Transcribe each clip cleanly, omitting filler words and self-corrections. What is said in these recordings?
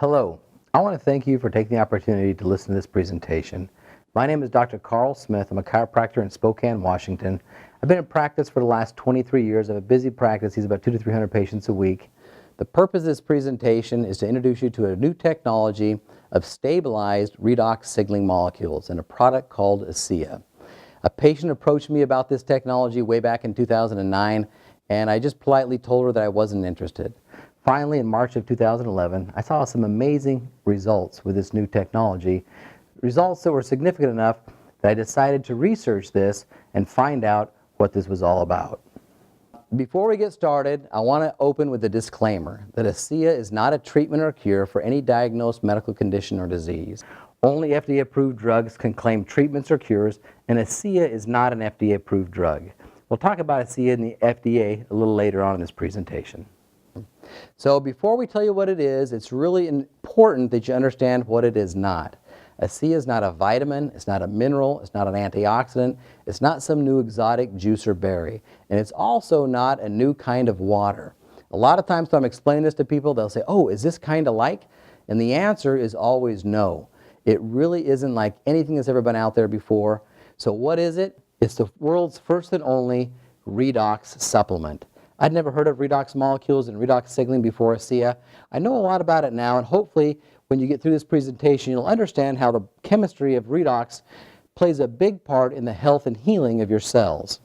Hello, I want to thank you for taking the opportunity to listen to this presentation. My name is Dr. Karl Smith. I'm a chiropractor in Spokane, Washington. I've been in practice for the last 23 years. I have a busy practice. He's about 200 to 300 patients a week. The purpose of this presentation is to introduce you to a new technology of stabilized redox signaling molecules and a product called ASEA. A patient approached me about this technology way back in 2009, and I just politely told her that I wasn't interested. Finally, in March of 2011, I saw some amazing results with this new technology, results that were significant enough that I decided to research this and find out what this was all about. Before we get started, I want to open with a disclaimer that ASEA is not a treatment or cure for any diagnosed medical condition or disease. Only FDA-approved drugs can claim treatments or cures, and ASEA is not an FDA-approved drug. We'll talk about ASEA and the FDA a little later on in this presentation. So before we tell you what it is, it's really important that you understand what it is not. ASEA is not a vitamin, it's not a mineral, it's not an antioxidant, it's not some new exotic juice or berry, and it's also not a new kind of water. A lot of times when I'm explaining this to people, they'll say, oh, is this kind of like? And the answer is always no. It really isn't like anything that's ever been out there before. So what is it? It's the world's first and only redox supplement. I'd never heard of redox molecules and redox signaling before ASEA. I know a lot about it now, and hopefully when you get through this presentation, you'll understand how the chemistry of redox plays a big part in the health and healing of your cells.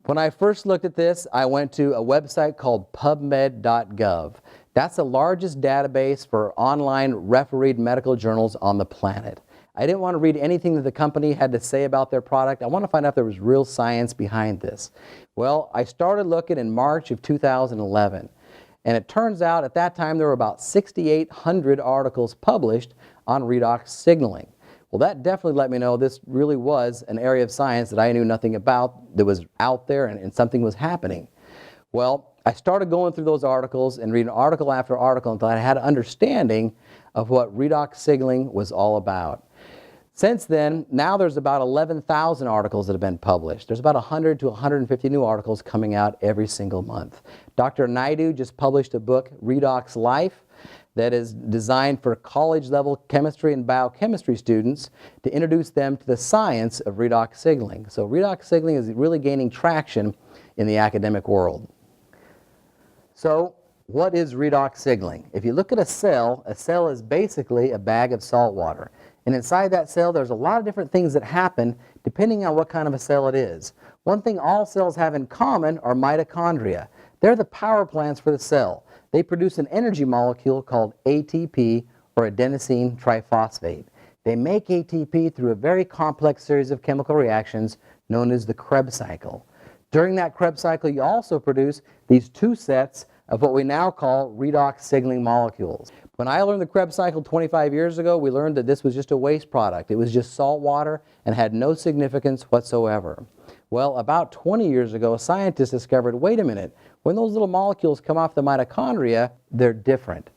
When I first looked at this, I went to a website called pubmed.gov. That's the largest database for online refereed medical journals on the planet. I didn't want to read anything that the company had to say about their product. I want to find out if there was real science behind this. Well, I started looking in March of 2011, and it turns out at that time there were about 6,800 articles published on redox signaling. Well, that definitely let me know this really was an area of science that I knew nothing about, that was out there and something was happening. Well, I started going through those articles and reading article after article until I had an understanding of what redox signaling was all about. Since then, now there's about 11,000 articles that have been published. There's about 100 to 150 new articles coming out every single month. Dr. Naidu just published a book, Redox Life, that is designed for college-level chemistry and biochemistry students to introduce them to the science of redox signaling. So redox signaling is really gaining traction in the academic world. So what is redox signaling? If you look at a cell is basically a bag of salt water. And inside that cell, there's a lot of different things that happen depending on what kind of a cell it is. One thing all cells have in common are mitochondria. They're the power plants for the cell. They produce an energy molecule called ATP, or adenosine triphosphate. They make ATP through a very complex series of chemical reactions known as the Krebs cycle. During that Krebs cycle, you also produce these two sets of what we now call redox signaling molecules. When I learned the Krebs cycle 25 years ago, we learned that this was just a waste product. It was just salt water and had no significance whatsoever. Well, about 20 years ago, scientists discovered, wait a minute, when those little molecules come off the mitochondria, they're different.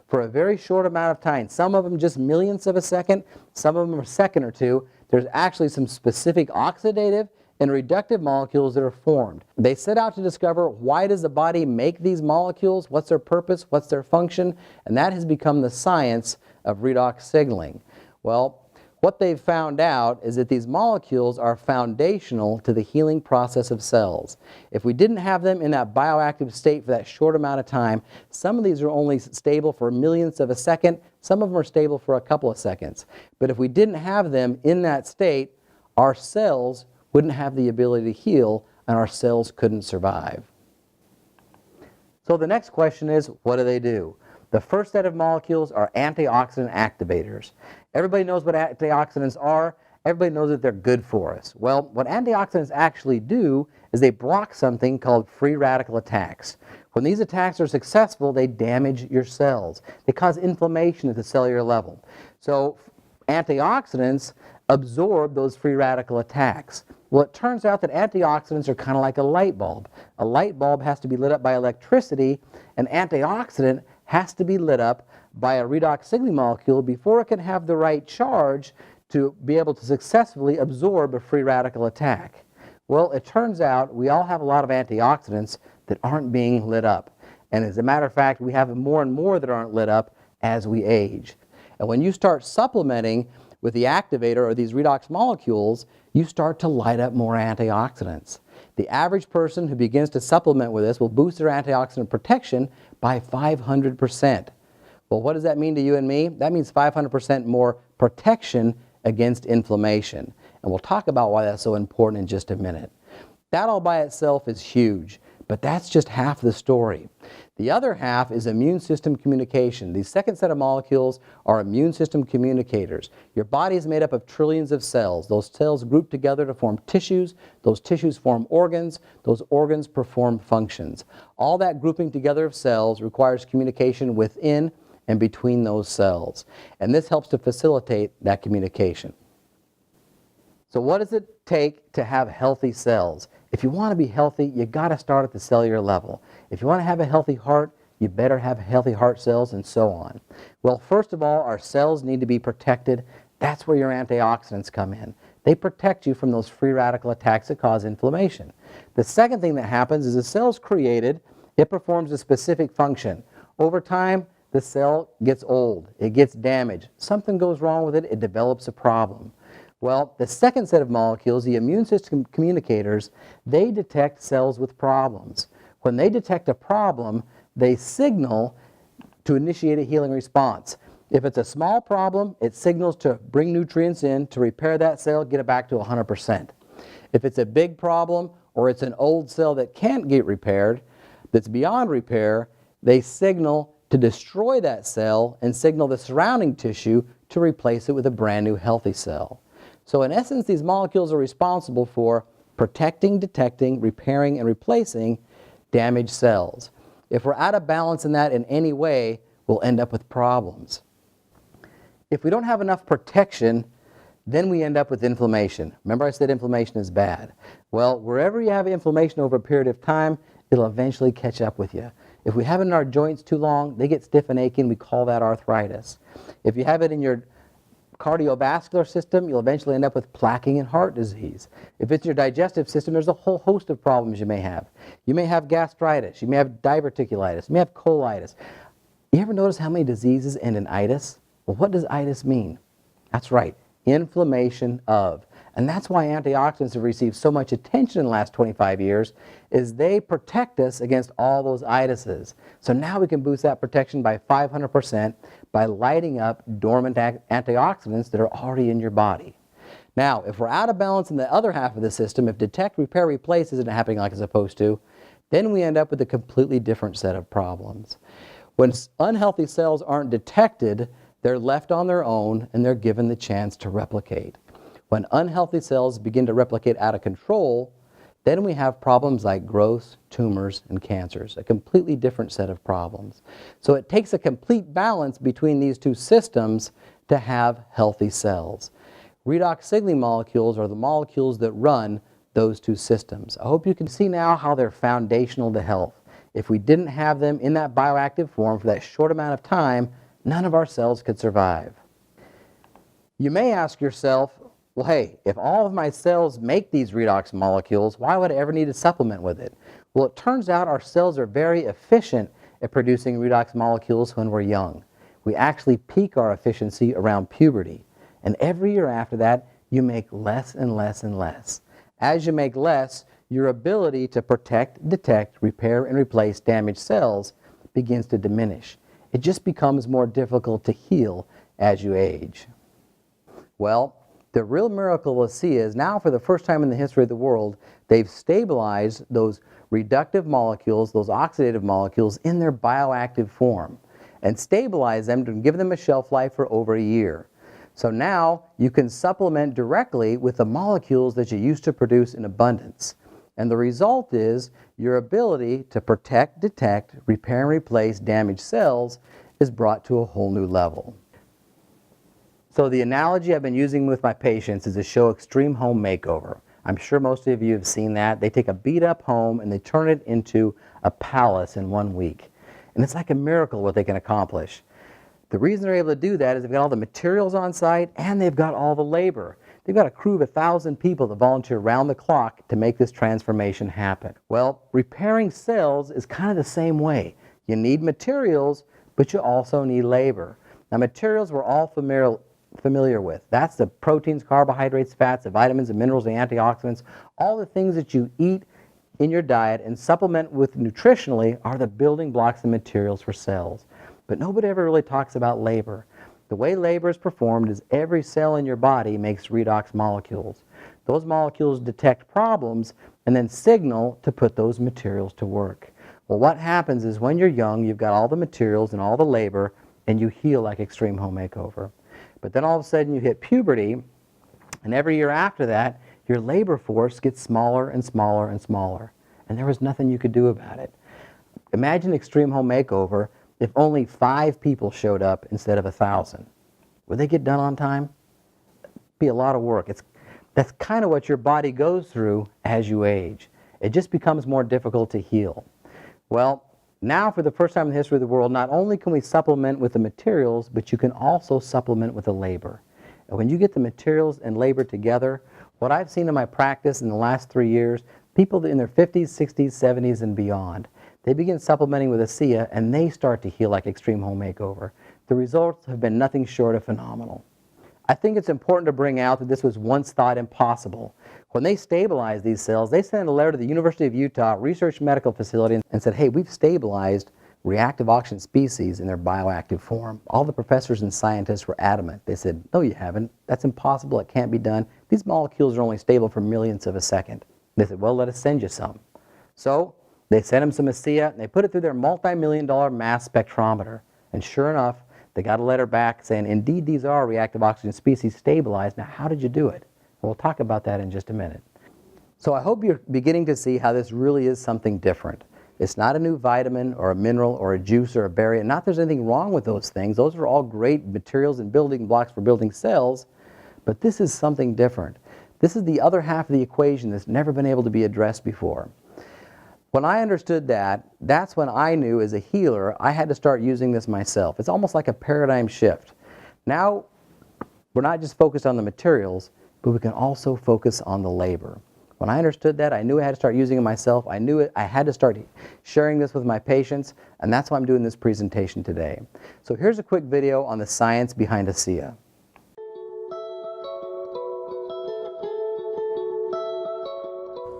For a very short amount of time, some of them just millionths of a second, some of them a second or two, there's actually some specific oxidative and reductive molecules that are formed. They set out to discover, why does the body make these molecules, what's their purpose, what's their function, and that has become the science of redox signaling. Well, what they've found out is that these molecules are foundational to the healing process of cells. If we didn't have them in that bioactive state for that short amount of time, some of these are only stable for millionths of a second, some of them are stable for a couple of seconds. But if we didn't have them in that state, our cells wouldn't have the ability to heal, and our cells couldn't survive. So the next question is, what do they do? The first set of molecules are antioxidant activators. Everybody knows what antioxidants are. Everybody knows that they're good for us. Well, what antioxidants actually do is they block something called free radical attacks. When these attacks are successful, they damage your cells. They cause inflammation at the cellular level. So antioxidants absorb those free radical attacks. Well, it turns out that antioxidants are kind of like a light bulb. A light bulb has to be lit up by electricity. An antioxidant has to be lit up by a redox signaling molecule before it can have the right charge to be able to successfully absorb a free radical attack. Well, it turns out we all have a lot of antioxidants that aren't being lit up. And as a matter of fact, we have more and more that aren't lit up as we age. And when you start supplementing with the activator or these redox molecules, you start to light up more antioxidants. The average person who begins to supplement with this will boost their antioxidant protection by 500%. Well, what does that mean to you and me? That means 500% more protection against inflammation. And we'll talk about why that's so important in just a minute. That all by itself is huge, but that's just half the story. The other half is immune system communication. The second set of molecules are immune system communicators. Your body is made up of trillions of cells. Those cells group together to form tissues. Those tissues form organs. Those organs perform functions. All that grouping together of cells requires communication within and between those cells. And this helps to facilitate that communication. So what does it take to have healthy cells? If you want to be healthy, you got to start at the cellular level. If you want to have a healthy heart, you better have healthy heart cells and so on. Well, first of all, our cells need to be protected. That's where your antioxidants come in. They protect you from those free radical attacks that cause inflammation. The second thing that happens is the cell's created, it performs a specific function. Over time, the cell gets old, it gets damaged. Something goes wrong with it, it develops a problem. Well, the second set of molecules, the immune system communicators, they detect cells with problems. When they detect a problem, they signal to initiate a healing response. If it's a small problem, it signals to bring nutrients in to repair that cell, get it back to 100%. If it's a big problem or it's an old cell that can't get repaired, that's beyond repair, they signal to destroy that cell and signal the surrounding tissue to replace it with a brand new healthy cell. So in essence, these molecules are responsible for protecting, detecting, repairing, and replacing damaged cells. If we're out of balance in that in any way, we'll end up with problems. If we don't have enough protection, then we end up with inflammation. Remember I said inflammation is bad. Well, wherever you have inflammation over a period of time, it'll eventually catch up with you. If we have it in our joints too long, they get stiff and aching, we call that arthritis. If you have it in your cardiovascular system, you'll eventually end up with plaquing and heart disease. If it's your digestive system, there's a whole host of problems you may have. You may have gastritis, you may have diverticulitis, you may have colitis. You ever notice how many diseases end in itis? Well, what does itis mean? That's right, inflammation of. And that's why antioxidants have received so much attention in the last 25 years, is they protect us against all those itises. So now we can boost that protection by 500% by lighting up dormant antioxidants that are already in your body. Now, if we're out of balance in the other half of the system, if detect, repair, replace isn't happening like it's supposed to, then we end up with a completely different set of problems. When unhealthy cells aren't detected, they're left on their own and they're given the chance to replicate. When unhealthy cells begin to replicate out of control, then we have problems like growths, tumors, and cancers, a completely different set of problems. So it takes a complete balance between these two systems to have healthy cells. Redox signaling molecules are the molecules that run those two systems. I hope you can see now how they're foundational to health. If we didn't have them in that bioactive form for that short amount of time, none of our cells could survive. You may ask yourself, well, hey, if all of my cells make these redox molecules, why would I ever need to supplement with it? Well, it turns out our cells are very efficient at producing redox molecules when we're young. We actually peak our efficiency around puberty. And every year after that, you make less and less and less. As you make less, your ability to protect, detect, repair, and replace damaged cells begins to diminish. It just becomes more difficult to heal as you age. Well, the real miracle of ASEA is now, for the first time in the history of the world, they've stabilized those reductive molecules, those oxidative molecules, in their bioactive form and stabilize them to give them a shelf life for over a year. So now you can supplement directly with the molecules that you used to produce in abundance. And the result is your ability to protect, detect, repair, and replace damaged cells is brought to a whole new level. So the analogy I've been using with my patients is to show extreme home makeover. I'm sure most of you have seen that. They take a beat-up home and they turn it into a palace in 1 week. And it's like a miracle what they can accomplish. The reason they're able to do that is they've got all the materials on site and they've got all the labor. They've got a crew of 1,000 people that volunteer around the clock to make this transformation happen. Well, repairing cells is kind of the same way. You need materials, but you also need labor. Now, materials we're all familiar with. That's the proteins, carbohydrates, fats, the vitamins, the minerals, the antioxidants, all the things that you eat in your diet and supplement with nutritionally are the building blocks and materials for cells. But nobody ever really talks about labor. The way labor is performed is every cell in your body makes redox molecules. Those molecules detect problems and then signal to put those materials to work. Well, what happens is when you're young, you've got all the materials and all the labor, and you heal like extreme home makeover. But then all of a sudden you hit puberty, and every year after that, your labor force gets smaller and smaller and smaller, and there was nothing you could do about it. Imagine extreme home makeover if only 5 people showed up instead of 1,000. Would they get done on time? It'd be a lot of work. That's kind of what your body goes through as you age. It just becomes more difficult to heal. Well, now for the first time in the history of the world, not only can we supplement with the materials, but you can also supplement with the labor. And when you get the materials and labor together, what I've seen in my practice in the last 3 years, people in their 50s, 60s, 70s, and beyond, they begin supplementing with ASEA and they start to heal like extreme home makeover. The results have been nothing short of phenomenal. I think it's important to bring out that this was once thought impossible. When they stabilized these cells, they sent a letter to the University of Utah Research Medical Facility and said, hey, we've stabilized reactive oxygen species in their bioactive form. All the professors and scientists were adamant. They said, no, you haven't. That's impossible. It can't be done. These molecules are only stable for millionths of a second. They said, well, let us send you some. So they sent them some ASEA, and they put it through their multi-million-dollar mass spectrometer. And sure enough, they got a letter back saying, indeed, these are reactive oxygen species stabilized. Now, how did you do it? We'll talk about that in just a minute. So I hope you're beginning to see how this really is something different. It's not a new vitamin or a mineral or a juice or a berry, and not that there's anything wrong with those things. Those are all great materials and building blocks for building cells, but this is something different. This is the other half of the equation that's never been able to be addressed before. When I understood that, that's when I knew as a healer I had to start using this myself. It's almost like a paradigm shift. Now, we're not just focused on the materials, but we can also focus on the labor. When I understood that, I knew I had to start using it myself. I knew I had to start sharing this with my patients, and that's why I'm doing this presentation today. So here's a quick video on the science behind ASEA.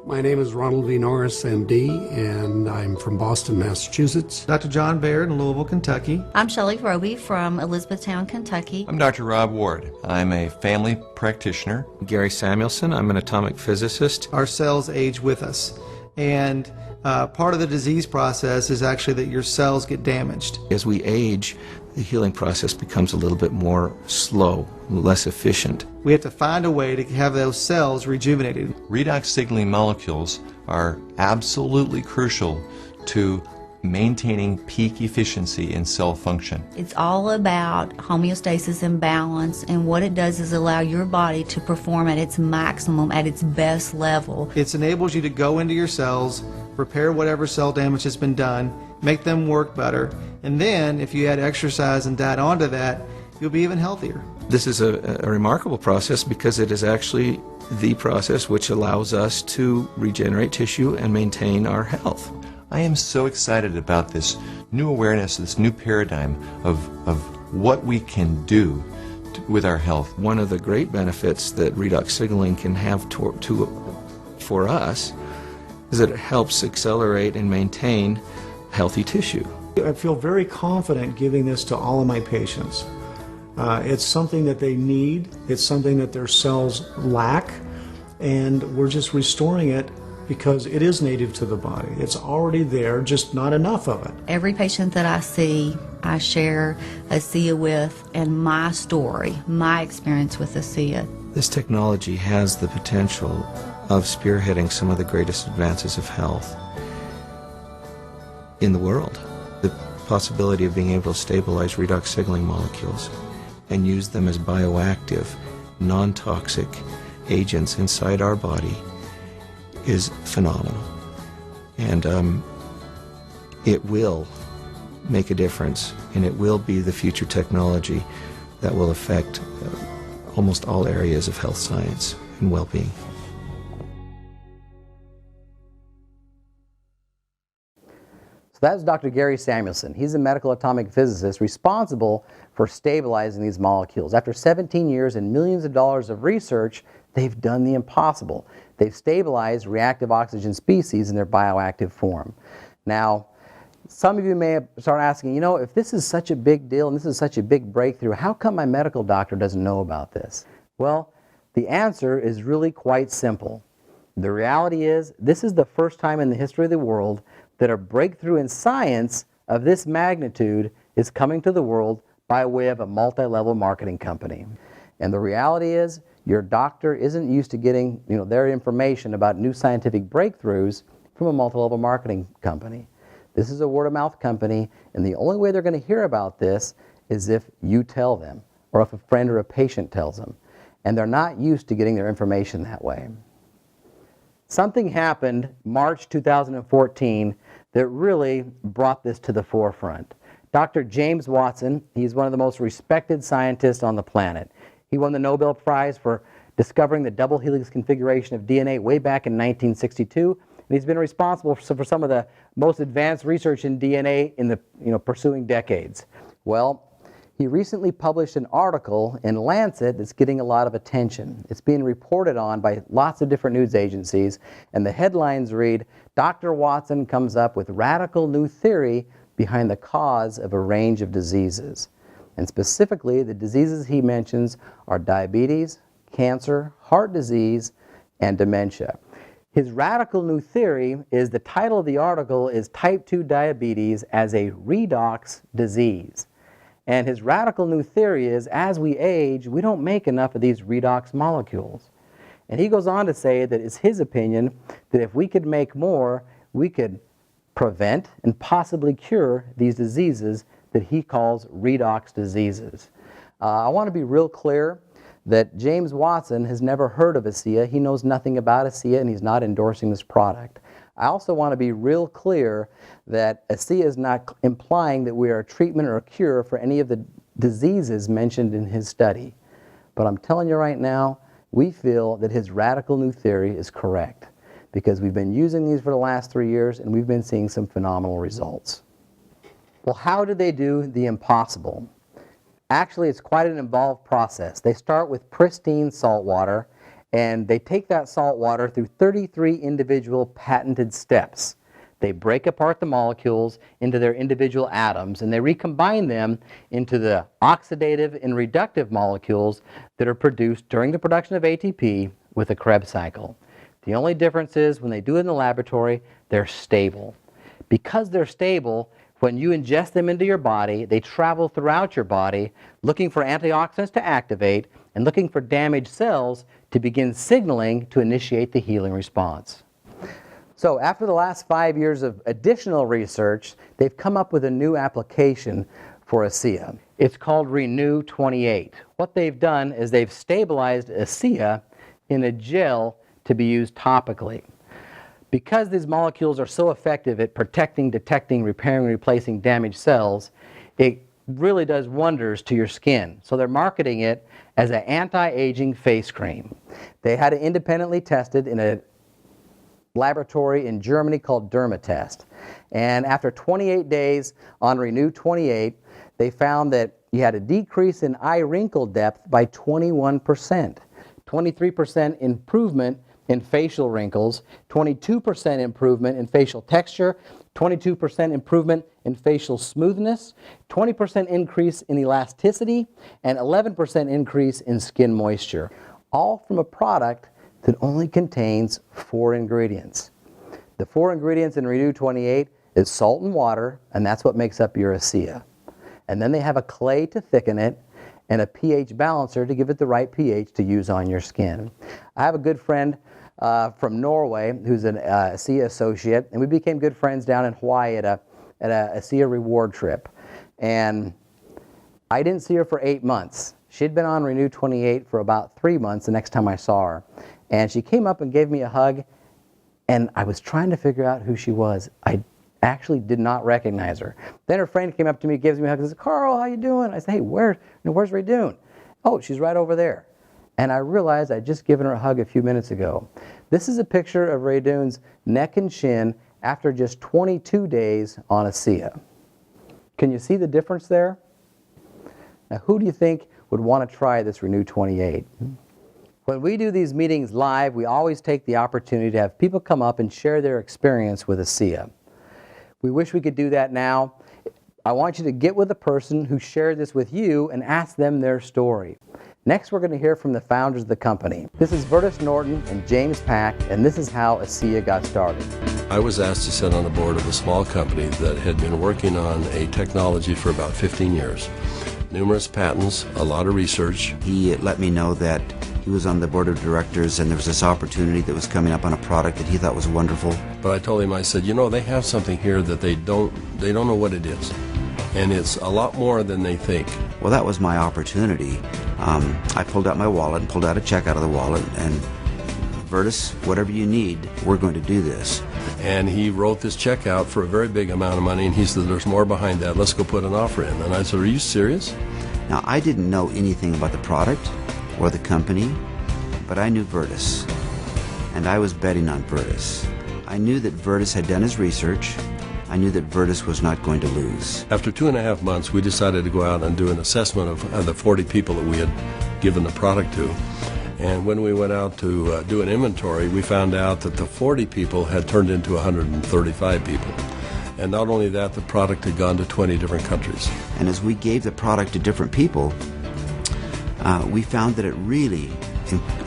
My name is Ronald V. Norris, MD, and I'm from Boston, Massachusetts. Dr. John Baird in Louisville, Kentucky. I'm Shelley Roby from Elizabethtown, Kentucky. I'm Dr. Rob Ward. I'm a family practitioner. Gary Samuelson. I'm an atomic physicist. Our cells age with us, and part of the disease process is actually that your cells get damaged. As we age, the healing process becomes a little bit more slow, less efficient. We have to find a way to have those cells rejuvenated. Redox signaling molecules are absolutely crucial to maintaining peak efficiency in cell function. It's all about homeostasis and balance, and what it does is allow your body to perform at its maximum, at its best level. It enables you to go into your cells, repair whatever cell damage has been done, make them work better, and then if you add exercise and diet onto that, you'll be even healthier. This is a remarkable process because it is actually the process which allows us to regenerate tissue and maintain our health. I am so excited about this new awareness, this new paradigm of what we can do with our health. One of the great benefits that redox signaling can have for us is that it helps accelerate and maintain healthy tissue. I feel very confident giving this to all of my patients. It's something that they need, it's something that their cells lack, and we're just restoring it because it is native to the body. It's already there, just not enough of it. Every patient that I see, I share ASEA with, and my story, my experience with ASEA. This technology has the potential of spearheading some of the greatest advances of health in the world. The possibility of being able to stabilize redox signaling molecules and use them as bioactive, non-toxic agents inside our body is phenomenal. And it will make a difference, and it will be the future technology that will affect almost all areas of health science and well-being. So that's Dr. Gary Samuelson. He's a medical atomic physicist responsible for stabilizing these molecules. After 17 years and millions of dollars of research, they've done the impossible. They've stabilized reactive oxygen species in their bioactive form. Now, some of you may start asking, you know, if this is such a big deal and this is such a big breakthrough, how come my medical doctor doesn't know about this? Well, the answer is really quite simple. The reality is, this is the first time in the history of the world that a breakthrough in science of this magnitude is coming to the world by way of a multi-level marketing company. And the reality is, your doctor isn't used to getting, their information about new scientific breakthroughs from a multi-level marketing company. This is a word-of-mouth company, and the only way they're going to hear about this is if you tell them, or if a friend or a patient tells them. And they're not used to getting their information that way. Something happened March 2014 that really brought this to the forefront. Dr. James Watson, he's one of the most respected scientists on the planet. He won the Nobel Prize for discovering the double helix configuration of DNA way back in 1962, and he's been responsible for some of the most advanced research in DNA in the pursuing decades. Well, he recently published an article in Lancet that's getting a lot of attention. It's being reported on by lots of different news agencies, and the headlines read, Dr. Watson comes up with radical new theory behind the cause of a range of diseases. And specifically, the diseases he mentions are diabetes, cancer, heart disease, and dementia. His radical new theory is, the title of the article is Type 2 Diabetes as a Redox Disease. And his radical new theory is, as we age, we don't make enough of these redox molecules. And he goes on to say that it's his opinion that if we could make more, we could prevent and possibly cure these diseases that he calls redox diseases. I want to be real clear that James Watson has never heard of ASEA. He knows nothing about ASEA, and he's not endorsing this product. I also want to be real clear that ASEA is not implying that we are a treatment or a cure for any of the diseases mentioned in his study. But I'm telling you right now, we feel that his radical new theory is correct, because we've been using these for the last 3 years and we've been seeing some phenomenal results. Well, how do they do the impossible? Actually, it's quite an involved process. They start with pristine salt water, and they take that salt water through 33 individual patented steps. They break apart the molecules into their individual atoms, and they recombine them into the oxidative and reductive molecules that are produced during the production of ATP with a Krebs cycle. The only difference is, when they do it in the laboratory, they're stable. Because they're stable, when you ingest them into your body, they travel throughout your body looking for antioxidants to activate and looking for damaged cells to begin signaling to initiate the healing response. So after the last 5 years of additional research, they've come up with a new application for ASEA. It's called Renew 28. What they've done is they've stabilized ASEA in a gel to be used topically. Because these molecules are so effective at protecting, detecting, repairing, and replacing damaged cells, it really does wonders to your skin. So they're marketing it as an anti-aging face cream. They had it independently tested in a laboratory in Germany called Dermatest. And after 28 days on Renew 28, they found that you had a decrease in eye wrinkle depth by 21%, 23% improvement in facial wrinkles, 22% improvement in facial texture, 22% improvement in facial smoothness, 20% increase in elasticity, and 11% increase in skin moisture, all from a product that only contains 4 ingredients. The 4 ingredients in Renew 28 is salt and water, and that's what makes up your ASEA. And then they have a clay to thicken it, and a pH balancer to give it the right pH to use on your skin. I have a good friend from Norway who's an ASEA associate, and we became good friends down in Hawaii at a ASEA reward trip. And I didn't see her for 8 months. She'd been on Renew 28 for about 3 months the next time I saw her. And she came up and gave me a hug, and I was trying to figure out who she was. I actually did not recognize her. Then her friend came up to me, gives me a hug, and says, "Carl, how you doing?" I said, "Hey, where's Redoon?" "Oh, she's right over there." And I realized I'd just given her a hug a few minutes ago. This is a picture of Redoon's neck and chin after just 22 days on ASEA. Can you see the difference there? Now, who do you think would want to try this Renew 28? When we do these meetings live, we always take the opportunity to have people come up and share their experience with ASEA. We wish we could do that now. I want you to get with the person who shared this with you and ask them their story. Next, we're going to hear from the founders of the company. This is Vertus Norton and James Pack, and this is how ASEA got started. I was asked to sit on the board of a small company that had been working on a technology for about 15 years. Numerous patents, a lot of research. He let me know that he was on the board of directors and there was this opportunity that was coming up on a product that he thought was wonderful. But I told him, I said, you know, they have something here that they don't know what it is. And it's a lot more than they think. Well, that was my opportunity. I pulled out my wallet and pulled out a check out of the wallet and, Vertus, whatever you need, we're going to do this. And he wrote this check out for a very big amount of money, and he said, there's more behind that, let's go put an offer in. And I said, are you serious? Now, I didn't know anything about the product or the company, but I knew Vertus, and I was betting on Vertus. I knew that Vertus had done his research. I knew that Vertus was not going to lose. After 2.5 months, we decided to go out and do an assessment of the 40 people that we had given the product to. And when we went out to do an inventory, we found out that the 40 people had turned into 135 people. And not only that, the product had gone to 20 different countries. And as we gave the product to different people, we found that it really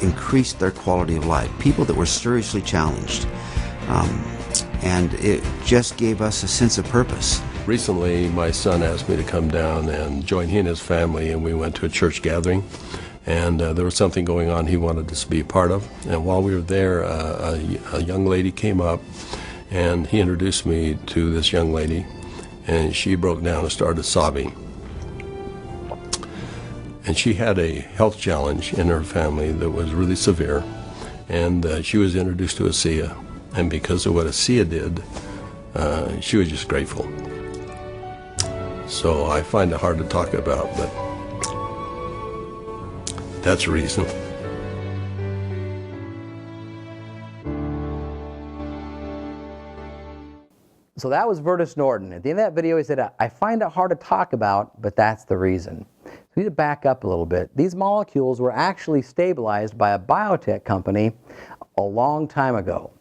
increased their quality of life. People that were seriously challenged. And it just gave us a sense of purpose. Recently, my son asked me to come down and join he and his family, and we went to a church gathering. And there was something going on he wanted us to be a part of. And while we were there, a young lady came up, and he introduced me to this young lady, and she broke down and started sobbing. And she had a health challenge in her family that was really severe, and she was introduced to ASEA. And because of what ASEA did, she was just grateful. So I find it hard to talk about, but that's the reason. So that was Vertus Norton. At the end of that video, he said, I find it hard to talk about, but that's the reason. So we need to back up a little bit. These molecules were actually stabilized by a biotech company a long time ago.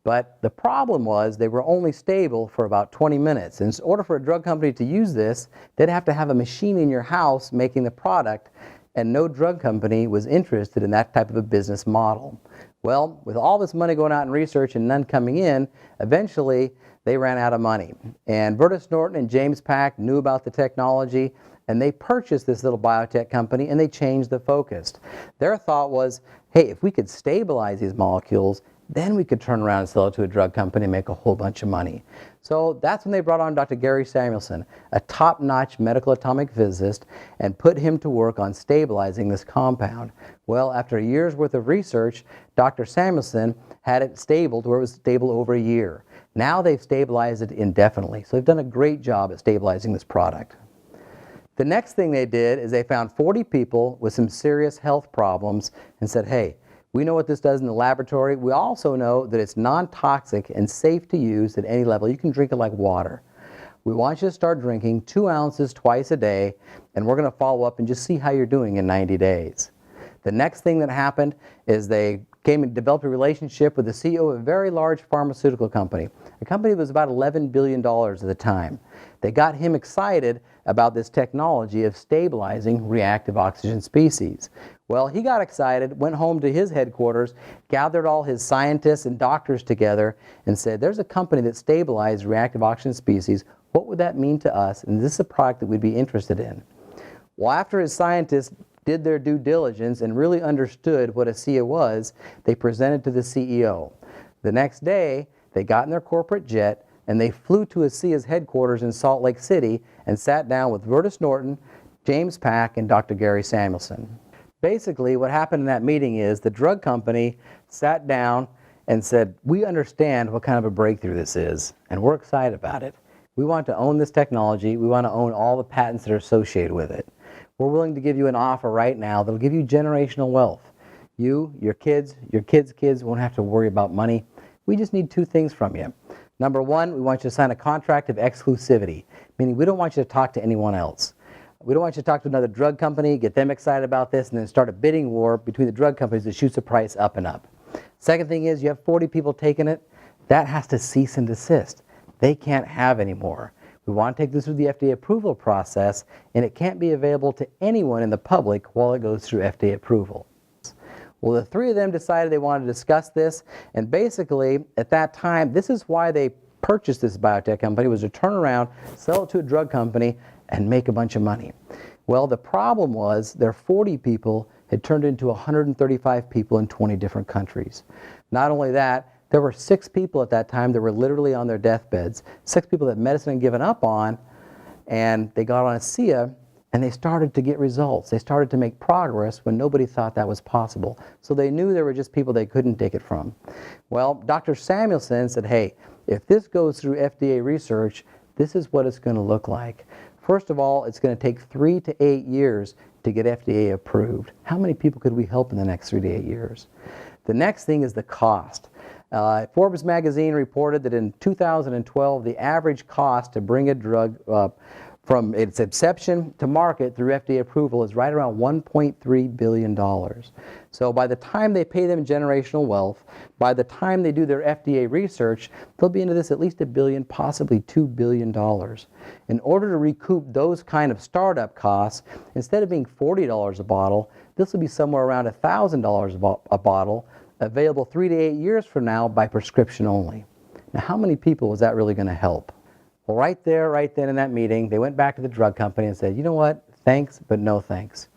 But the problem was they were only stable for about 20 minutes. And in order for a drug company to use this, they'd have to have a machine in your house making the product, and no drug company was interested in that type of a business model. Well, with all this money going out in research and none coming in, eventually they ran out of money. And Vertus Norton and James Pack knew about the technology, and they purchased this little biotech company, and they changed the focus. Their thought was, hey, if we could stabilize these molecules, then we could turn around and sell it to a drug company and make a whole bunch of money. So that's when they brought on Dr. Gary Samuelson, a top-notch medical atomic physicist, and put him to work on stabilizing this compound. Well, after a year's worth of research, Dr. Samuelson had it stable to where it was stable over a year. Now they've stabilized it indefinitely. So they've done a great job at stabilizing this product. The next thing they did is they found 40 people with some serious health problems and said, hey, we know what this does in the laboratory. We also know that it's non-toxic and safe to use at any level. You can drink it like water. We want you to start drinking 2 ounces twice a day, and we're going to follow up and just see how you're doing in 90 days. The next thing that happened is they came and developed a relationship with the CEO of a very large pharmaceutical company, a company that was about $11 billion at the time. They got him excited about this technology of stabilizing reactive oxygen species. Well, he got excited, went home to his headquarters, gathered all his scientists and doctors together, and said, there's a company that stabilizes reactive oxygen species. What would that mean to us? And this is a product that we'd be interested in. Well, after his scientists did their due diligence and really understood what ASEA was, they presented to the CEO. The next day, they got in their corporate jet and they flew to ASEA's headquarters in Salt Lake City and sat down with Vertus Norton, James Pack, and Dr. Gary Samuelson. Basically, what happened in that meeting is the drug company sat down and said, we understand what kind of a breakthrough this is, and we're excited about it. We want to own this technology. We want to own all the patents that are associated with it. We're willing to give you an offer right now that'll give you generational wealth. You, your kids' kids won't have to worry about money. We just need 2 things from you. Number one, we want you to sign a contract of exclusivity, meaning we don't want you to talk to anyone else. We don't want you to talk to another drug company, get them excited about this, and then start a bidding war between the drug companies that shoots the price up and up. Second thing is you have 40 people taking it. That has to cease and desist. They can't have any more. We want to take this through the FDA approval process, and it can't be available to anyone in the public while it goes through FDA approval. Well, the three of them decided they wanted to discuss this, and basically, at that time, this is why they purchased this biotech company, was to turn around, sell it to a drug company, and make a bunch of money. Well, the problem was their 40 people had turned into 135 people in 20 different countries. Not only that, there were 6 people at that time that were literally on their deathbeds, 6 people that medicine had given up on, and they got on ASEA, and they started to get results. They started to make progress when nobody thought that was possible. So they knew there were just people they couldn't take it from. Well, Dr. Samuelson said, hey, if this goes through FDA research, this is what it's going to look like. First of all, it's going to take 3 to 8 years to get FDA approved. How many people could we help in the next 3 to 8 years? The next thing is the cost. Forbes magazine reported that in 2012, the average cost to bring a drug from its inception to market through FDA approval is right around $1.3 billion. So by the time they pay them generational wealth, by the time they do their FDA research, they'll be into this at least $1 billion, possibly $2 billion. In order to recoup those kind of startup costs, instead of being $40 a bottle, this will be somewhere around $1,000 a bottle, available 3 to 8 years from now by prescription only. Now, how many people was that really going to help? Well, right there, right then in that meeting, they went back to the drug company and said, you know what, thanks, but no thanks.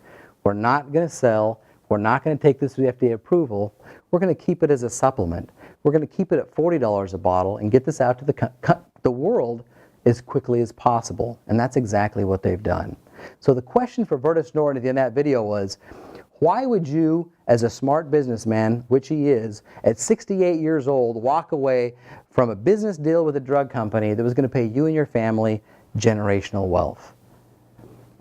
We're not going to sell. We're not going to take this to the FDA approval. We're going to keep it as a supplement. We're going to keep it at $40 a bottle and get this out to the world as quickly as possible. And that's exactly what they've done. So the question for Vertus Norton in that video was, why would you, as a smart businessman, which he is, at 68 years old, walk away from a business deal with a drug company that was going to pay you and your family generational wealth?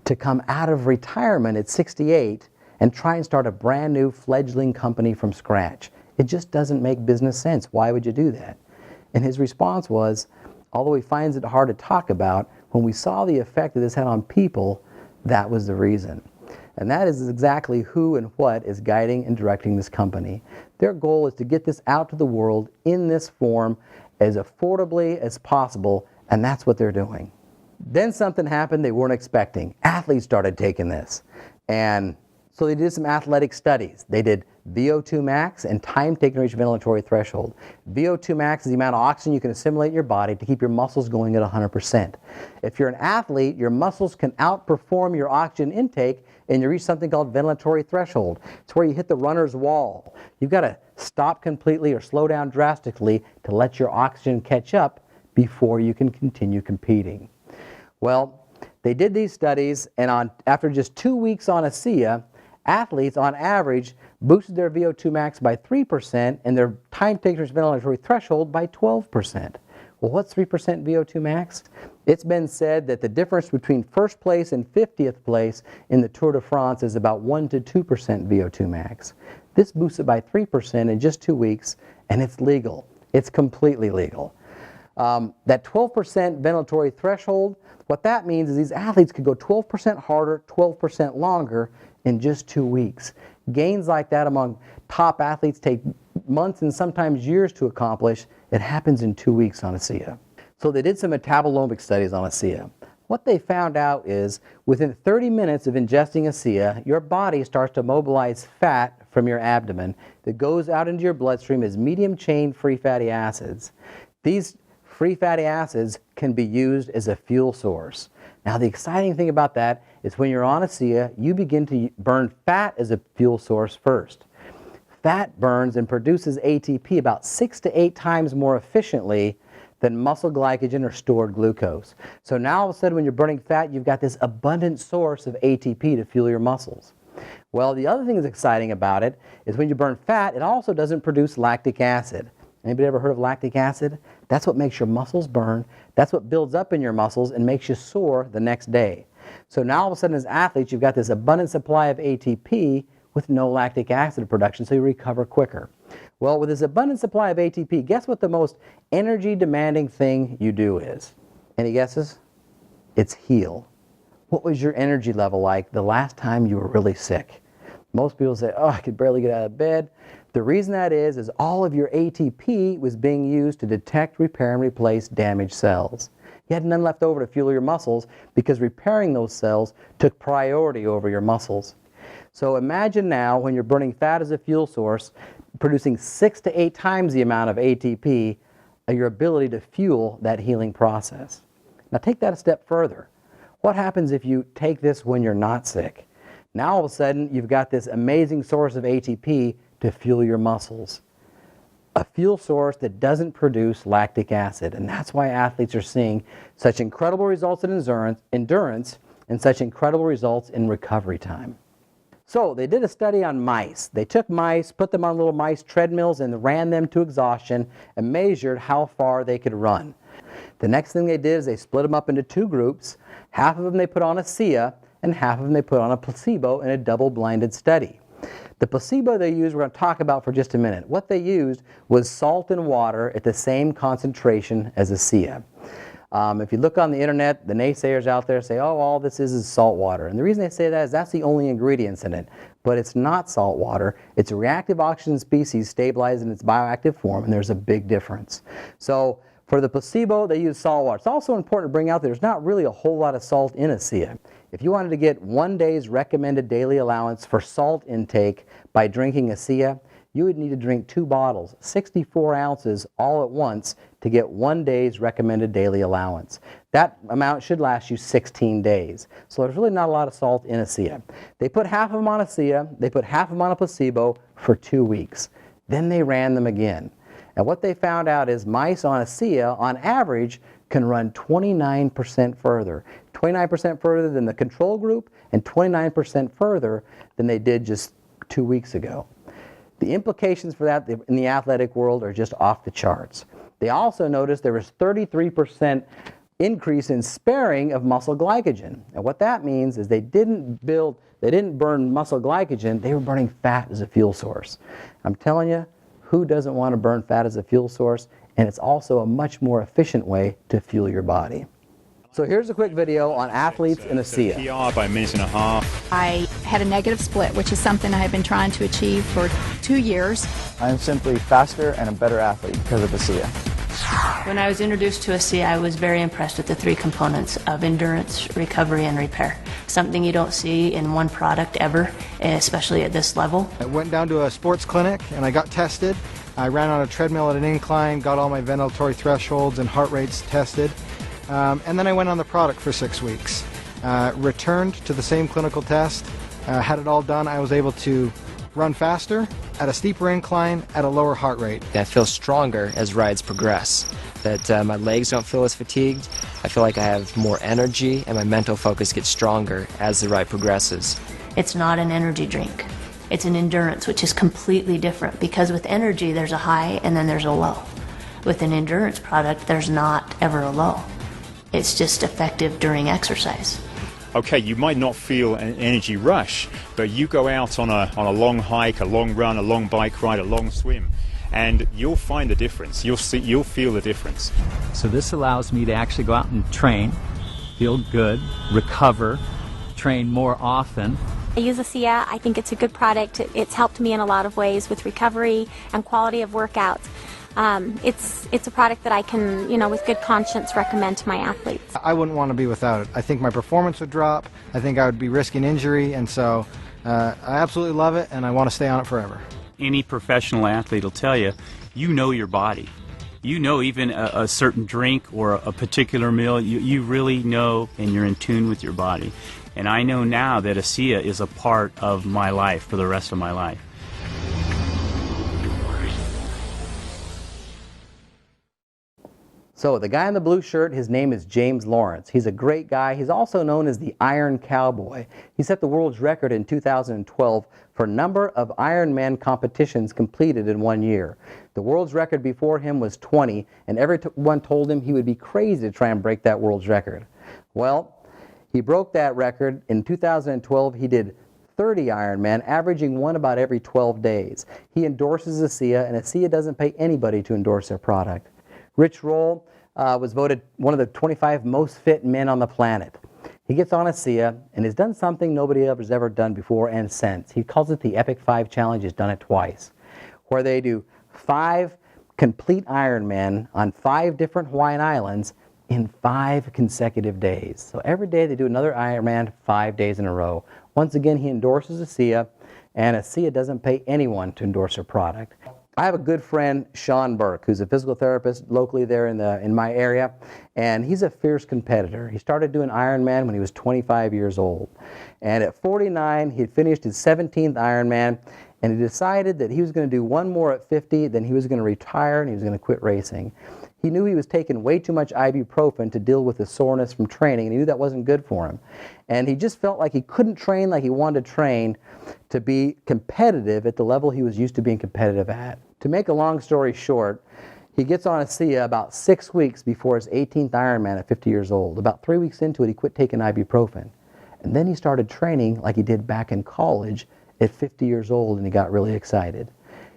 To come out of retirement at 68 and try and start a brand new fledgling company from scratch. It just doesn't make business sense. Why would you do that? And his response was, although he finds it hard to talk about, when we saw the effect that this had on people, that was the reason. And that is exactly who and what is guiding and directing this company. Their goal is to get this out to the world in this form as affordably as possible, and that's what they're doing. Then something happened they weren't expecting. Athletes started taking this. And so they did some athletic studies. They did VO2 max and time taken to reach ventilatory threshold. VO2 max is the amount of oxygen you can assimilate in your body to keep your muscles going at 100%. If you're an athlete, your muscles can outperform your oxygen intake and you reach something called ventilatory threshold. It's where you hit the runner's wall. You've got to stop completely or slow down drastically to let your oxygen catch up before you can continue competing. Well, they did these studies, and after just 2 weeks on ASEA, athletes on average boosted their VO2 max by 3% and their time taken to ventilatory threshold by 12%. Well, what's 3% VO2 max? It's been said that the difference between first place and 50th place in the Tour de France is about 1 to 2% VO2 max. This boosts it by 3% in just 2 weeks, and it's legal. It's completely legal. That 12% ventilatory threshold, what that means is these athletes could go 12% harder, 12% longer in just 2 weeks. Gains like that among top athletes take months and sometimes years to accomplish. It happens in 2 weeks on ASEA. So they did some metabolomic studies on ASEA. What they found out is within 30 minutes of ingesting ASEA, your body starts to mobilize fat from your abdomen that goes out into your bloodstream as medium-chain free fatty acids. These free fatty acids can be used as a fuel source. Now, the exciting thing about that is when you're on ASEA, you begin to burn fat as a fuel source first. Fat burns and produces ATP about 6 to 8 times more efficiently than muscle glycogen or stored glucose. So now all of a sudden when you're burning fat, you've got this abundant source of ATP to fuel your muscles. Well, the other thing that's exciting about it is when you burn fat, it also doesn't produce lactic acid. Anybody ever heard of lactic acid? That's what makes your muscles burn. That's what builds up in your muscles and makes you sore the next day. So now all of a sudden as athletes, you've got this abundant supply of ATP with no lactic acid production, so you recover quicker. Well, with this abundant supply of ATP, guess what the most energy demanding thing you do is? Any guesses? It's heal. What was your energy level like the last time you were really sick? Most people say, oh, I could barely get out of bed. The reason that is all of your ATP was being used to detect, repair, and replace damaged cells. You had none left over to fuel your muscles because repairing those cells took priority over your muscles. So imagine now when you're burning fat as a fuel source, producing 6 to 8 times the amount of ATP, your ability to fuel that healing process. Now take that a step further. What happens if you take this when you're not sick? Now all of a sudden you've got this amazing source of ATP to fuel your muscles. A fuel source that doesn't produce lactic acid, and that's why athletes are seeing such incredible results in endurance and such incredible results in recovery time. So they did a study on mice. They took mice, put them on little mice treadmills and ran them to exhaustion and measured how far they could run. The next thing they did is they split them up into 2 groups. Half of them they put on ASEA and half of them they put on a placebo in a double-blinded study. The placebo they used, we're going to talk about for just a minute. What they used was salt and water at the same concentration as ASEA. If you look on the internet, the naysayers out there say, oh, all this is salt water. And the reason they say that is that's the only ingredients in it. But it's not salt water. It's a reactive oxygen species stabilized in its bioactive form, and there's a big difference. So for the placebo, they use salt water. It's also important to bring out that there's not really a whole lot of salt in ASEA. If you wanted to get 1 day's recommended daily allowance for salt intake by drinking ASEA, you would need to drink 2 bottles, 64 ounces all at once to get 1 day's recommended daily allowance. That amount should last you 16 days. So there's really not a lot of salt in ASEA. They put half of them on ASEA, they put half of them on a placebo for 2 weeks. Then they ran them again. And what they found out is mice on ASEA, on average, can run 29% further. 29% further than the control group and 29% further than they did just 2 weeks ago. The implications for that in the athletic world are just off the charts. They also noticed there was 33% increase in sparing of muscle glycogen. And what that means is they didn't burn muscle glycogen, they were burning fat as a fuel source. I'm telling you, who doesn't want to burn fat as a fuel source? And it's also a much more efficient way to fuel your body. So here's a quick video on athletes in ASEA. PR by a minute and a half. I had a negative split, which is something I have been trying to achieve for 2 years. I'm simply faster and a better athlete because of ASEA. When I was introduced to ASEA, I was very impressed with the 3 components of endurance, recovery, and repair. Something you don't see in one product ever, especially at this level. I went down to a sports clinic and I got tested. I ran on a treadmill at an incline, got all my ventilatory thresholds and heart rates tested. And then I went on the product for 6 weeks. Returned to the same clinical test, had it all done. I was able to run faster, at a steeper incline, at a lower heart rate. I feel stronger as rides progress, that my legs don't feel as fatigued. I feel like I have more energy and my mental focus gets stronger as the ride progresses. It's not an energy drink. It's an endurance, which is completely different because with energy there's a high and then there's a low. With an endurance product there's not ever a low. It's just effective during exercise. Okay, you might not feel an energy rush, but you go out on a long hike, a long run, a long bike ride, a long swim, and you'll find the difference. You'll feel the difference. So this allows me to actually go out and train, feel good, recover, train more often. I use ASEA. I think it's a good product. It's helped me in a lot of ways with recovery and quality of workouts. It's a product that I can, with good conscience recommend to my athletes. I wouldn't want to be without it. I think my performance would drop. I think I would be risking injury, and so I absolutely love it, and I want to stay on it forever. Any professional athlete will tell you, you know your body. You know even a certain drink or a particular meal, you really know and you're in tune with your body. And I know now that ASEA is a part of my life for the rest of my life. So the guy in the blue shirt, his name is James Lawrence. He's a great guy. He's also known as the Iron Cowboy. He set the world's record in 2012 for number of Ironman competitions completed in 1 year. The world's record before him was 20, and everyone told him he would be crazy to try and break that world's record. Well, he broke that record. In 2012, he did 30 Ironman, averaging one about every 12 days. He endorses ASEA, and ASEA doesn't pay anybody to endorse their product. Rich Roll was voted one of the 25 most fit men on the planet. He gets on ASEA and has done something nobody else has ever done before and since. He calls it the Epic 5 Challenge. He's done it twice, where they do 5 complete Ironman on 5 different Hawaiian islands in 5 consecutive days. So every day they do another Ironman 5 days in a row. Once again, he endorses ASEA, and ASEA doesn't pay anyone to endorse their product. I have a good friend, Sean Burke, who's a physical therapist locally there in my area, and he's a fierce competitor. He started doing Ironman when he was 25 years old. And at 49, he had finished his 17th Ironman, and he decided that he was going to do one more at 50, then he was going to retire and he was going to quit racing. He knew he was taking way too much ibuprofen to deal with the soreness from training, and he knew that wasn't good for him. And he just felt like he couldn't train like he wanted to train to be competitive at the level he was used to being competitive at. To make a long story short, he gets on ASEA about 6 weeks before his 18th Ironman at 50 years old. About 3 weeks into it, he quit taking ibuprofen. And then he started training like he did back in college at 50 years old, and he got really excited.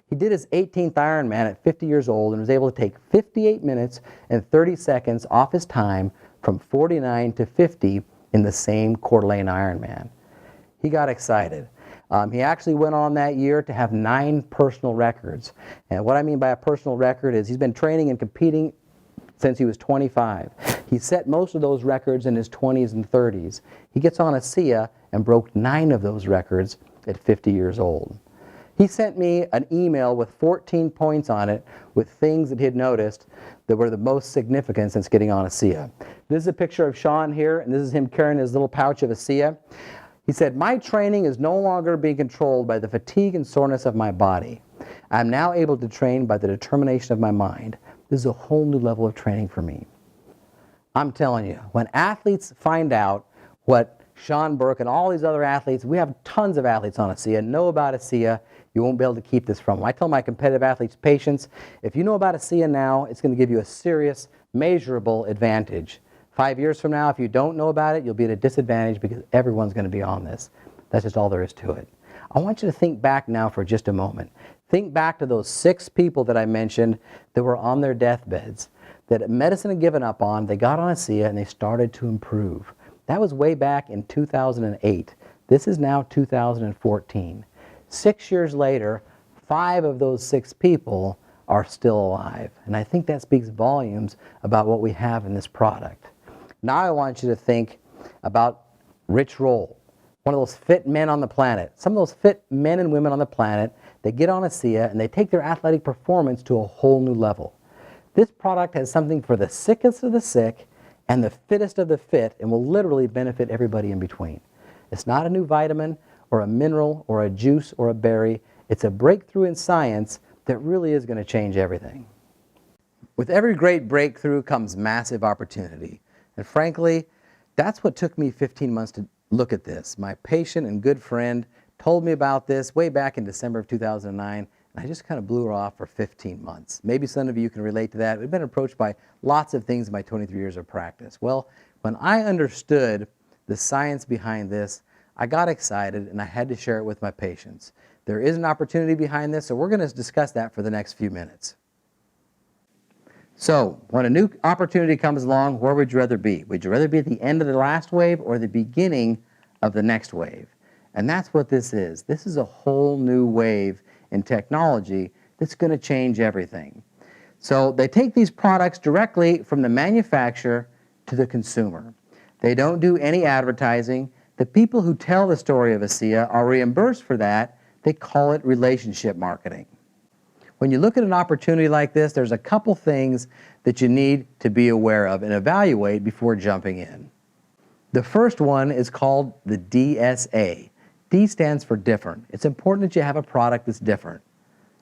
He did his 18th Ironman at 50 years old and was able to take 58 minutes and 30 seconds off his time from 49 to 50 in the same Coeur d'Alene Ironman. He got excited. He actually went on that year to have 9 personal records. And what I mean by a personal record is he's been training and competing since he was 25. He set most of those records in his 20s and 30s. He gets on ASEA and broke 9 of those records at 50 years old. He sent me an email with 14 points on it with things that he had noticed that were the most significant since getting on ASEA. This is a picture of Sean here, and this is him carrying his little pouch of ASEA. He said, "My training is no longer being controlled by the fatigue and soreness of my body. I'm now able to train by the determination of my mind. This is a whole new level of training for me." I'm telling you, when athletes find out what Sean Burke and all these other athletes, we have tons of athletes on ASEA, know about ASEA, you won't be able to keep this from them. I tell my competitive athletes, patients, if you know about ASEA now, it's going to give you a serious, measurable advantage. 5 years from now, if you don't know about it, you'll be at a disadvantage because everyone's going to be on this. That's just all there is to it. I want you to think back now for just a moment. Think back to those 6 people that I mentioned that were on their deathbeds, that medicine had given up on. They got on ASEA and they started to improve. That was way back in 2008. This is now 2014. 6 years later, 5 of those 6 people are still alive. And I think that speaks volumes about what we have in this product. Now I want you to think about Rich Roll, one of those fit men on the planet. Some of those fit men and women on the planet, they get on ASEA and they take their athletic performance to a whole new level. This product has something for the sickest of the sick and the fittest of the fit, and will literally benefit everybody in between. It's not a new vitamin or a mineral or a juice or a berry. It's a breakthrough in science that really is going to change everything. With every great breakthrough comes massive opportunity. And frankly, that's what took me 15 months to look at this. My patient and good friend told me about this way back in December of 2009, and I just kind of blew her off for 15 months. Maybe some of you can relate to that. We've been approached by lots of things in my 23 years of practice. Well, when I understood the science behind this, I got excited and I had to share it with my patients. There is an opportunity behind this, so we're going to discuss that for the next few minutes. So, when a new opportunity comes along, where would you rather be? Would you rather be at the end of the last wave or the beginning of the next wave? And that's what this is. This is a whole new wave in technology that's going to change everything. So they take these products directly from the manufacturer to the consumer. They don't do any advertising. The people who tell the story of ASEA are reimbursed for that. They call it relationship marketing. When you look at an opportunity like this, there's a couple things that you need to be aware of and evaluate before jumping in. The first one is called the DSA. D stands for different. It's important that you have a product that's different.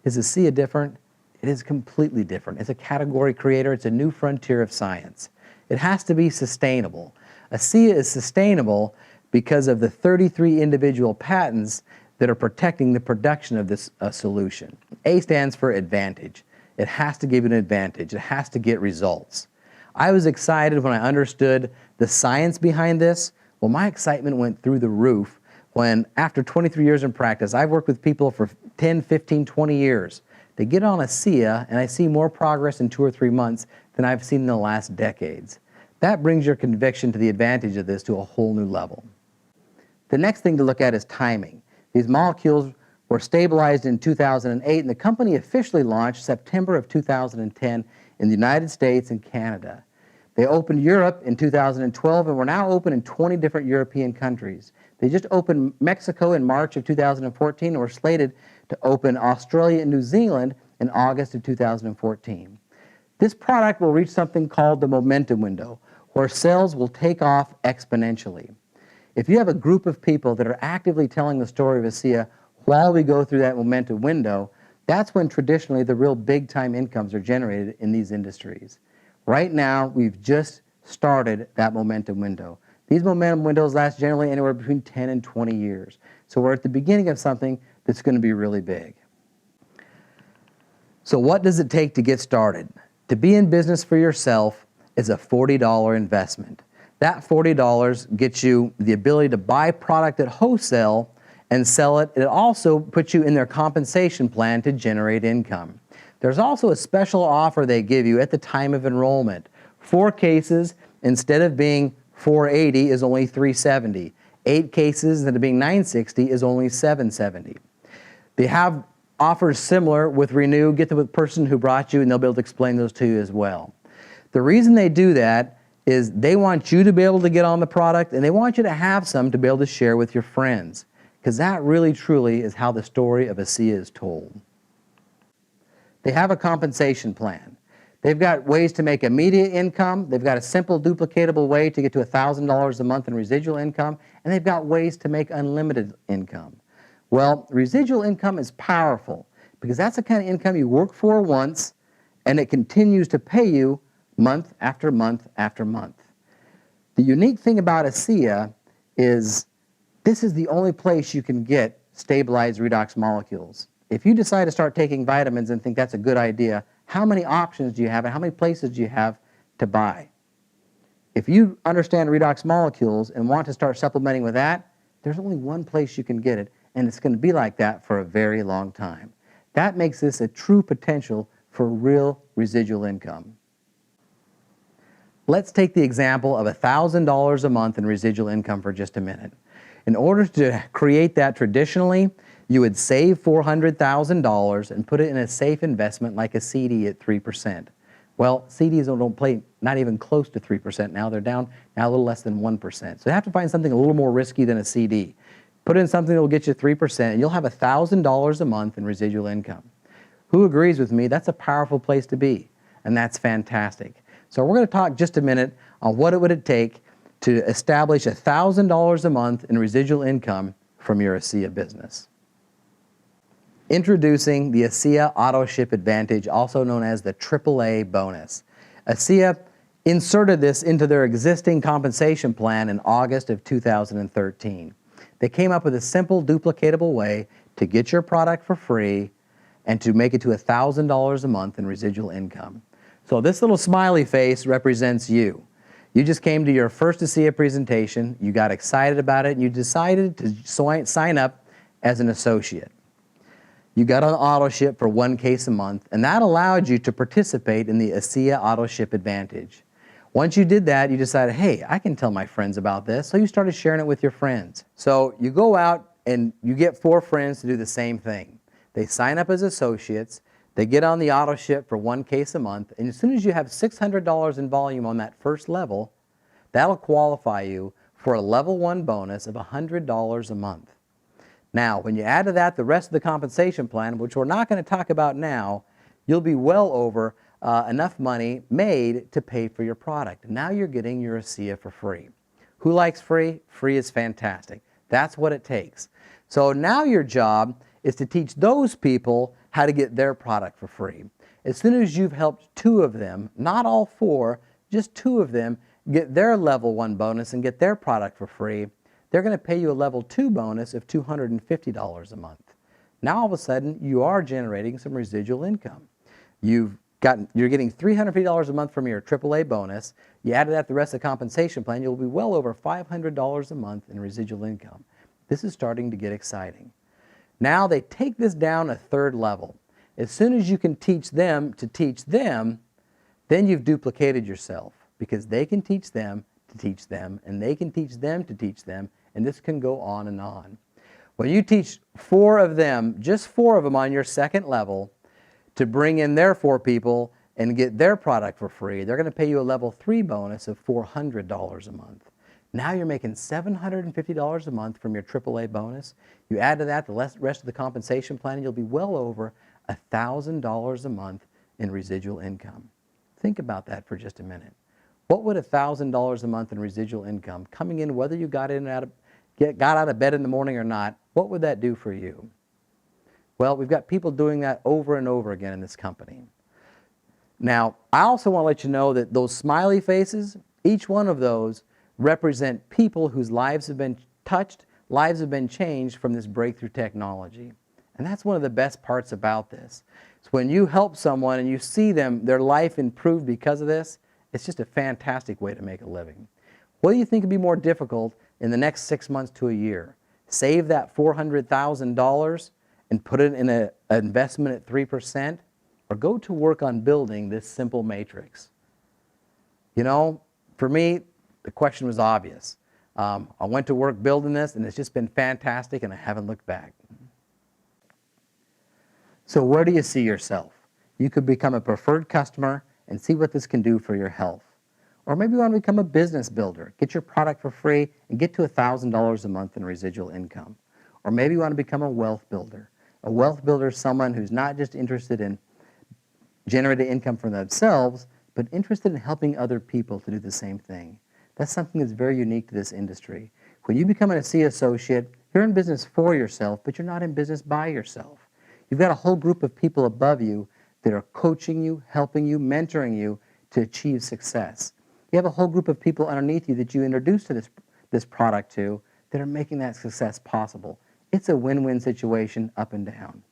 Is ASEA different? It is completely different. It's a category creator. It's a new frontier of science. It has to be sustainable. ASEA is sustainable because of the 33 individual patents that are protecting the production of this solution. A stands for advantage. It has to give you an advantage. It has to get results. I was excited when I understood the science behind this. Well, my excitement went through the roof when after 23 years in practice, I've worked with people for 10, 15, 20 years. They get on ASEA and I see more progress in 2 or 3 months than I've seen in the last decades. That brings your conviction to the advantage of this to a whole new level. The next thing to look at is timing. These molecules were stabilized in 2008 and the company officially launched September of 2010 in the United States and Canada. They opened Europe in 2012 and we're now open in 20 different European countries. They just opened Mexico in March of 2014 and were slated to open Australia and New Zealand in August of 2014. This product will reach something called the momentum window, where sales will take off exponentially. If you have a group of people that are actively telling the story of ASEA while we go through that momentum window, that's when traditionally the real big-time incomes are generated in these industries. Right now, we've just started that momentum window. These momentum windows last generally anywhere between 10 and 20 years. So we're at the beginning of something that's going to be really big. So what does it take to get started? To be in business for yourself is a $40 investment. That $40 gets you the ability to buy product at wholesale and sell it. It also puts you in their compensation plan to generate income. There's also a special offer they give you at the time of enrollment. 4 cases, instead of being $480, is only $370. 8 cases, instead of being $960, is only $770. They have offers similar with Renew. Get the person who brought you and they'll be able to explain those to you as well. The reason they do that is they want you to be able to get on the product and they want you to have some to be able to share with your friends, because that really truly is how the story of ASEA is told. They have a compensation plan. They've got ways to make immediate income. They've got a simple duplicatable way to get to $1,000 a month in residual income, and they've got ways to make unlimited income. Well, residual income is powerful because that's the kind of income you work for once and it continues to pay you month after month after month. The unique thing about ASEA is this is the only place you can get stabilized redox molecules. If you decide to start taking vitamins and think that's a good idea, how many options do you have and how many places do you have to buy? If you understand redox molecules and want to start supplementing with that, there's only one place you can get it, and it's going to be like that for a very long time. That makes this a true potential for real residual income. Let's take the example of $1,000 a month in residual income for just a minute. In order to create that traditionally, you would save $400,000 and put it in a safe investment like a CD at 3%. Well, CDs don't play not even close to 3% now. They're down now a little less than 1%. So you have to find something a little more risky than a CD. Put in something that will get you 3% and you'll have $1,000 a month in residual income. Who agrees with me? That's a powerful place to be, and that's fantastic. So we're going to talk just a minute on what it would take to establish $1,000 a month in residual income from your ASEA business. Introducing the ASEA Auto Ship Advantage, also known as the AAA bonus. ASEA inserted this into their existing compensation plan in August of 2013. They came up with a simple, duplicatable way to get your product for free and to make it to $1,000 a month in residual income. So this little smiley face represents you. You just came to your first ASEA presentation, you got excited about it, and you decided to sign up as an associate. You got on auto ship for 1 case a month, and that allowed you to participate in the ASEA Auto Ship Advantage. Once you did that, you decided, hey, I can tell my friends about this, so you started sharing it with your friends. So you go out and you get 4 friends to do the same thing. They sign up as associates, they get on the auto ship for 1 case a month, and as soon as you have $600 in volume on that first level, that'll qualify you for a level 1 bonus of $100 a month. Now, when you add to that the rest of the compensation plan, which we're not going to talk about now, you'll be well over enough money made to pay for your product. Now you're getting your ASEA for free. Who likes free? Free is fantastic. That's what it takes. So now your job is to teach those people how to get their product for free. As soon as you've helped 2 of them, not all 4, just 2 of them, get their level 1 bonus and get their product for free, they're going to pay you a level 2 bonus of $250 a month. Now all of a sudden you are generating some residual income. You're getting $350 a month from your AAA bonus. You add to that the rest of the compensation plan, you'll be well over $500 a month in residual income. This is starting to get exciting. Now they take this down a third level. As soon as you can teach them to teach them, then you've duplicated yourself, because they can teach them to teach them, and they can teach them to teach them, and this can go on and on. When you teach 4 of them, just 4 of them on your second level, to bring in their 4 people and get their product for free, they're going to pay you a level 3 bonus of $400 a month. Now you're making $750 a month from your AAA bonus. You add to that the rest of the compensation plan, and you'll be well over $1,000 a month in residual income. Think about that for just a minute. What would $1,000 a month in residual income, coming in whether you got out of bed in the morning or not, what would that do for you? Well, we've got people doing that over and over again in this company. Now, I also want to let you know that those smiley faces, each one of those represent people whose lives have been touched, lives have been changed from this breakthrough technology. And that's one of the best parts about this. It's when you help someone and you see them, their life improved because of this, it's just a fantastic way to make a living. What do you think would be more difficult in the next 6 months to a year? Save that $400,000 and put it in an investment at 3%, or go to work on building this simple matrix? You know, for me, the question was obvious. I went to work building this, and it's just been fantastic, and I haven't looked back. So where do you see yourself? You could become a preferred customer and see what this can do for your health. Or maybe you want to become a business builder, get your product for free, and get to $1,000 a month in residual income. Or maybe you want to become a wealth builder. A wealth builder is someone who's not just interested in generating income for themselves, but interested in helping other people to do the same thing. That's something that's very unique to this industry. When you become an ASEA associate, you're in business for yourself, but you're not in business by yourself. You've got a whole group of people above you that are coaching you, helping you, mentoring you to achieve success. You have a whole group of people underneath you that you introduce to this product to that are making that success possible. It's a win-win situation up and down.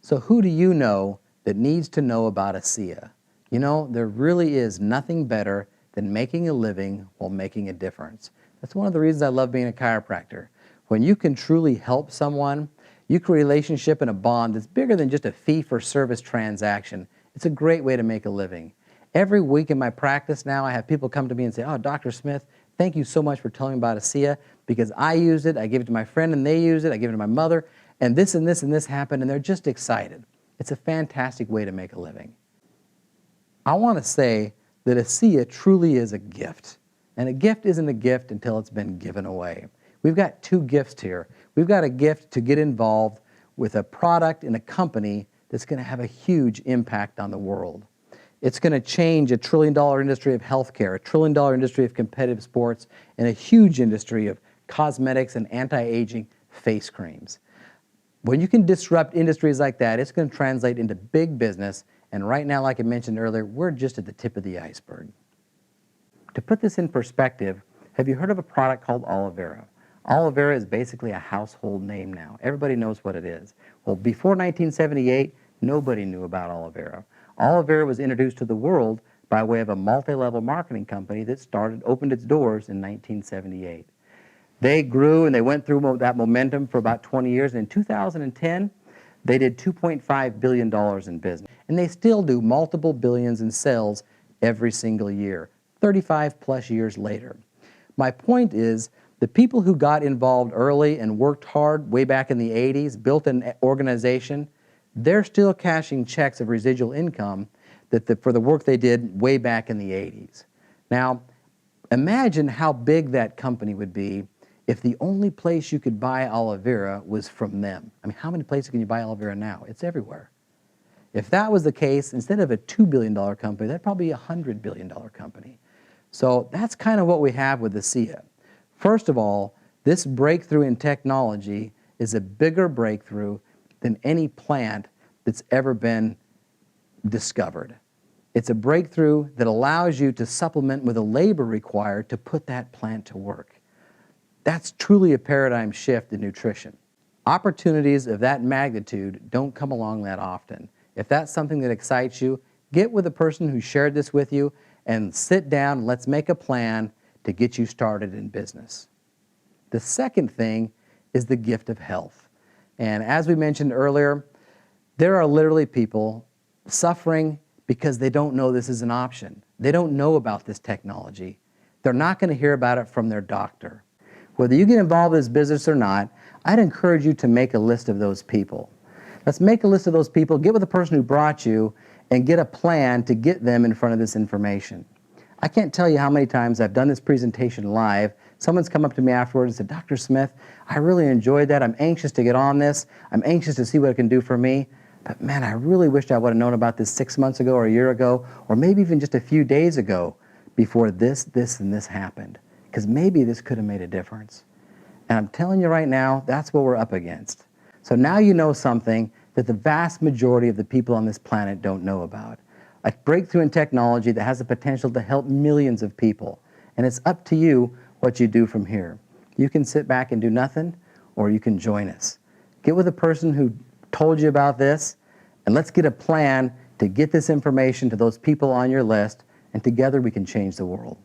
So who do you know that needs to know about ASEA? You know, there really is nothing better than making a living while making a difference. That's one of the reasons I love being a chiropractor. When you can truly help someone, you create a relationship and a bond that's bigger than just a fee-for-service transaction. It's a great way to make a living. Every week in my practice now, I have people come to me and say, "Oh, Dr. Smith, thank you so much for telling me about ASEA, because I used it, I gave it to my friend and they used it, I gave it to my mother, and this and this and this happened," and they're just excited. It's a fantastic way to make a living. I want to say that ASEA truly is a gift. And a gift isn't a gift until it's been given away. We've got 2 gifts here. We've got a gift to get involved with a product in a company that's going to have a huge impact on the world. It's going to change a $1 trillion industry of healthcare, a $1 trillion industry of competitive sports, and a huge industry of cosmetics and anti-aging face creams. When you can disrupt industries like that, it's going to translate into big business. And right now, like I mentioned earlier, we're just at the tip of the iceberg. To put this in perspective, have you heard of a product called aloe vera? Aloe vera is basically a household name now. Everybody knows what it is. Well, before 1978, nobody knew about aloe vera. Aloe vera was introduced to the world by way of a multi-level marketing company that opened its doors in 1978. They grew and they went through that momentum for about 20 years. And in 2010, they did $2.5 billion in business. And they still do multiple billions in sales every single year, 35 plus years later. My point is, the people who got involved early and worked hard way back in the 80s, built an organization, they're still cashing checks of residual income for the work they did way back in the 80s. Now, imagine how big that company would be if the only place you could buy aloe vera was from them. I mean, how many places can you buy aloe vera now? It's everywhere. If that was the case, instead of a $2 billion company, that'd probably be a $100 billion company. So that's kind of what we have with ASEA. First of all, this breakthrough in technology is a bigger breakthrough than any plant that's ever been discovered. It's a breakthrough that allows you to supplement with the labor required to put that plant to work. That's truly a paradigm shift in nutrition. Opportunities of that magnitude don't come along that often. If that's something that excites you, get with the person who shared this with you and sit down and let's make a plan to get you started in business. The second thing is the gift of health. And as we mentioned earlier, there are literally people suffering because they don't know this is an option. They don't know about this technology. They're not going to hear about it from their doctor. Whether you get involved in this business or not, I'd encourage you to make a list of those people. Let's make a list of those people, get with the person who brought you, and get a plan to get them in front of this information. I can't tell you how many times I've done this presentation live. Someone's come up to me afterwards and said, Dr. Smith, I really enjoyed that. I'm anxious to get on this. I'm anxious to see what it can do for me. But man, I really wished I would have known about this 6 months ago or a year ago, or maybe even just a few days ago before this, and this happened. Because maybe this could have made a difference. And I'm telling you right now, that's what we're up against. So now you know something that the vast majority of the people on this planet don't know about. A breakthrough in technology that has the potential to help millions of people. And it's up to you what you do from here. You can sit back and do nothing, or you can join us. Get with a person who told you about this, and let's get a plan to get this information to those people on your list, and together we can change the world.